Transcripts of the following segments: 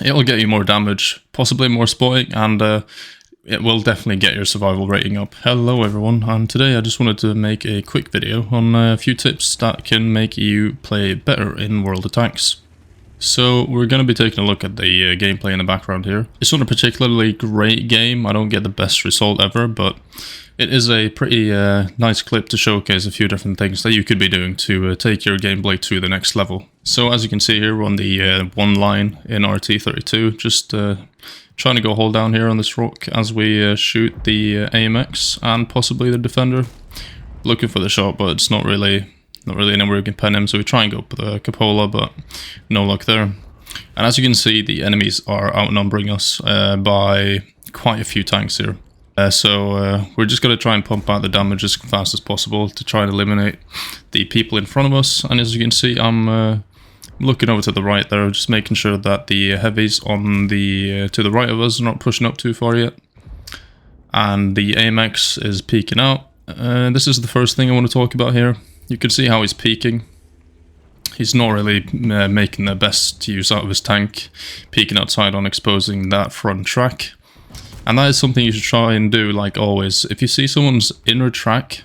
It'll get you more damage, possibly more spotting, and it will definitely get your survival rating up. Hello everyone, and today I just wanted to make a quick video on a few tips that can make you play better in World of Tanks. So we're going to be taking a look at the gameplay in the background here. It's not a particularly great game, I don't get the best result ever, but it is a pretty nice clip to showcase a few different things that you could be doing to take your gameplay to the next level. So as you can see here, we're on the one line in RT32, just trying to go hold down here on this rock as we shoot the AMX and possibly the defender. Looking for the shot, but it's not really anywhere we can pen him, so we try and go up with a Cupola, but no luck there. And as you can see, the enemies are outnumbering us by quite a few tanks here. So we're just going to try and pump out the damage as fast as possible to try and eliminate the people in front of us. And as you can see, I'm looking over to the right there, just making sure that the heavies on the to the right of us are not pushing up too far yet. And the AMX is peeking out. This is the first thing I want to talk about here. You can see how he's peeking. He's not really making the best use out of his tank, peeking outside on exposing that front track. And that is something you should try and do, like always. If you see someone's inner track,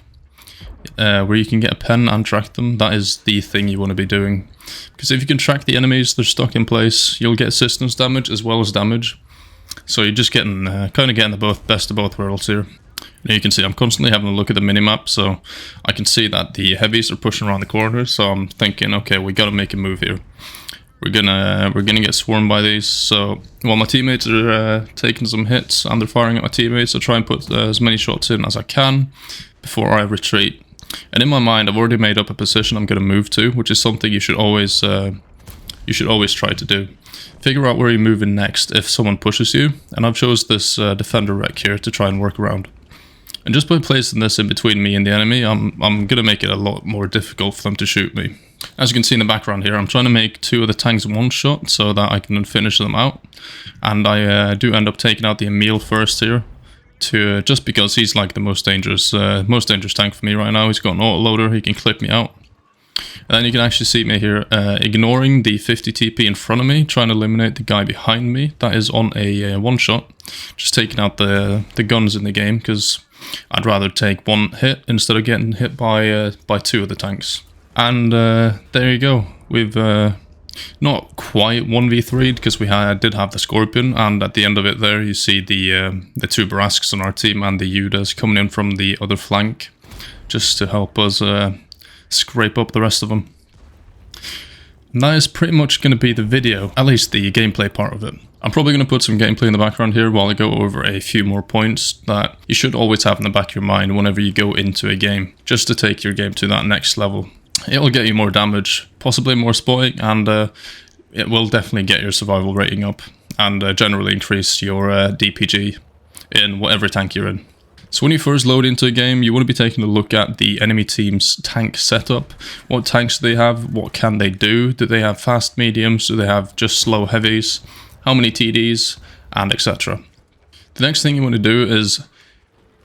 where you can get a pen and track them, that is the thing you want to be doing. Because if you can track the enemies, they're stuck in place, you'll get assistance damage as well as damage. So you're just getting, kind of getting the best of both worlds here. Now you can see I'm constantly having a look at the minimap, so I can see that the heavies are pushing around the corner, so I'm thinking, okay, we gotta make a move here. We're gonna get swarmed by these, so while my teammates are taking some hits and they're firing at my teammates, I'll try and put as many shots in as I can before I retreat. And in my mind, I've already made up a position I'm gonna move to, which is something you should always try to do. Figure out where you're moving next if someone pushes you, and I've chose this defender wreck here to try and work around. And just by placing this in between me and the enemy, I'm going to make it a lot more difficult for them to shoot me. As you can see in the background here, I'm trying to make two of the tanks one shot so that I can finish them out. And I do end up taking out the Emil first here, just because he's like the most dangerous tank for me right now. He's got an autoloader, he can clip me out. And then you can actually see me here ignoring the 50 TP in front of me, trying to eliminate the guy behind me that is on a one shot. Just taking out the guns in the game, because I'd rather take one hit instead of getting hit by two of the tanks. And there you go. We've not quite 1v3'd because we did have the Scorpion, and at the end of it there you see the two Barasks on our team and the Yudas coming in from the other flank just to help us scrape up the rest of them. And that is pretty much going to be the video, at least the gameplay part of it. I'm probably going to put some gameplay in the background here while I go over a few more points that you should always have in the back of your mind whenever you go into a game, just to take your game to that next level. It'll get you more damage, possibly more spotting, and it will definitely get your survival rating up, and generally increase your DPG in whatever tank you're in. So when you first load into a game, you want to be taking a look at the enemy team's tank setup. What tanks do they have? What can they do? Do they have fast mediums? Do they have just slow heavies? How many TDs? And etc. The next thing you want to do is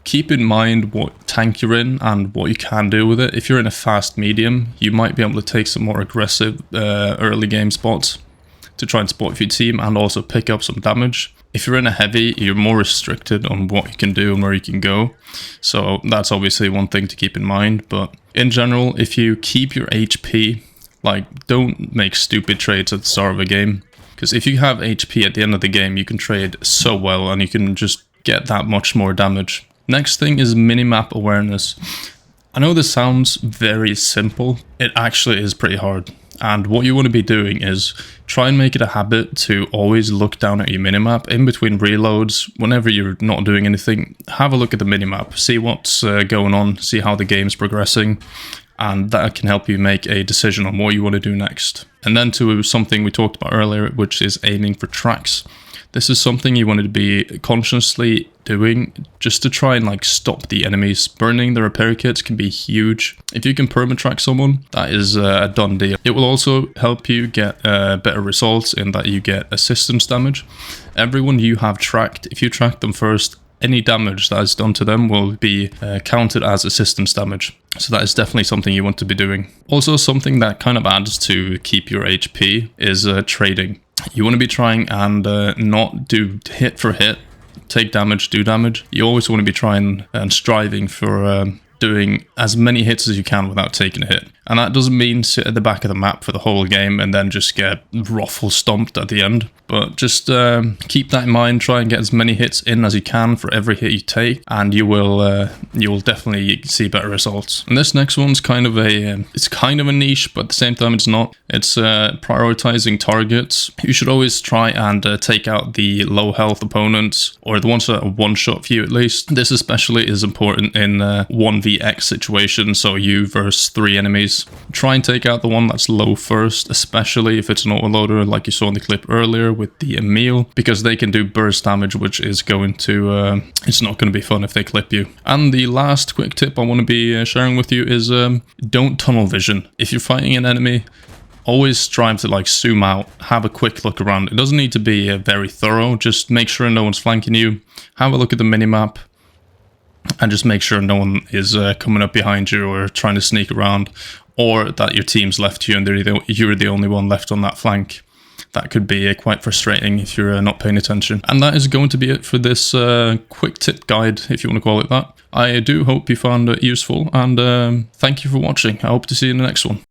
keep in mind what tank you're in and what you can do with it. If you're in a fast medium, you might be able to take some more aggressive early game spots to try and spot your team and also pick up some damage. If you're in a heavy, you're more restricted on what you can do and where you can go. So that's obviously one thing to keep in mind. But in general, if you keep your HP, like, don't make stupid trades at the start of a game. Because if you have HP at the end of the game, you can trade so well and you can just get that much more damage. Next thing is Minimap Awareness. I know this sounds very simple. It actually is pretty hard. And what you want to be doing is try and make it a habit to always look down at your minimap in between reloads. Whenever you're not doing anything, have a look at the minimap, see what's going on, see how the game's progressing, and that can help you make a decision on what you want to do next. And then to something we talked about earlier, which is aiming for tracks. This is something you want to be consciously doing just to try and like stop the enemies. Burning the repair kits can be huge. If you can permatrack someone, that is a done deal. It will also help you get better results in that you get assistance damage. Everyone you have tracked, if you track them first, any damage that is done to them will be counted as assistance damage. So that is definitely something you want to be doing. Also, something that kind of adds to keep your HP is trading. You want to be trying and not do hit for hit, take damage, do damage. You always want to be trying and striving for doing as many hits as you can without taking a hit. And that doesn't mean sit at the back of the map for the whole game and then just get ruffle stomped at the end. But just keep that in mind. Try and get as many hits in as you can for every hit you take, and you will definitely see better results. And this next one's kind of it's kind of a niche, but at the same time it's not. It's prioritizing targets. You should always try and take out the low health opponents, or the ones that are one shot for you at least. This especially is important in 1vx situations, so you versus 3 enemies. Try and take out the one that's low first, especially if it's an autoloader like you saw in the clip earlier with the Emil, because they can do burst damage, which is going to it's not going to be fun if they clip you. And the last quick tip I want to be sharing with you is don't tunnel vision. If you're fighting an enemy, always strive to like zoom out, have a quick look around. It doesn't need to be very thorough, just make sure no one's flanking you, have a look at the minimap, and just make sure no one is coming up behind you or trying to sneak around, or that your team's left you and you're the only one left on that flank. That could be quite frustrating if you're not paying attention. And that is going to be it for this quick tip guide, if you want to call it that. I do hope you found it useful, and thank you for watching. I hope to see you in the next one.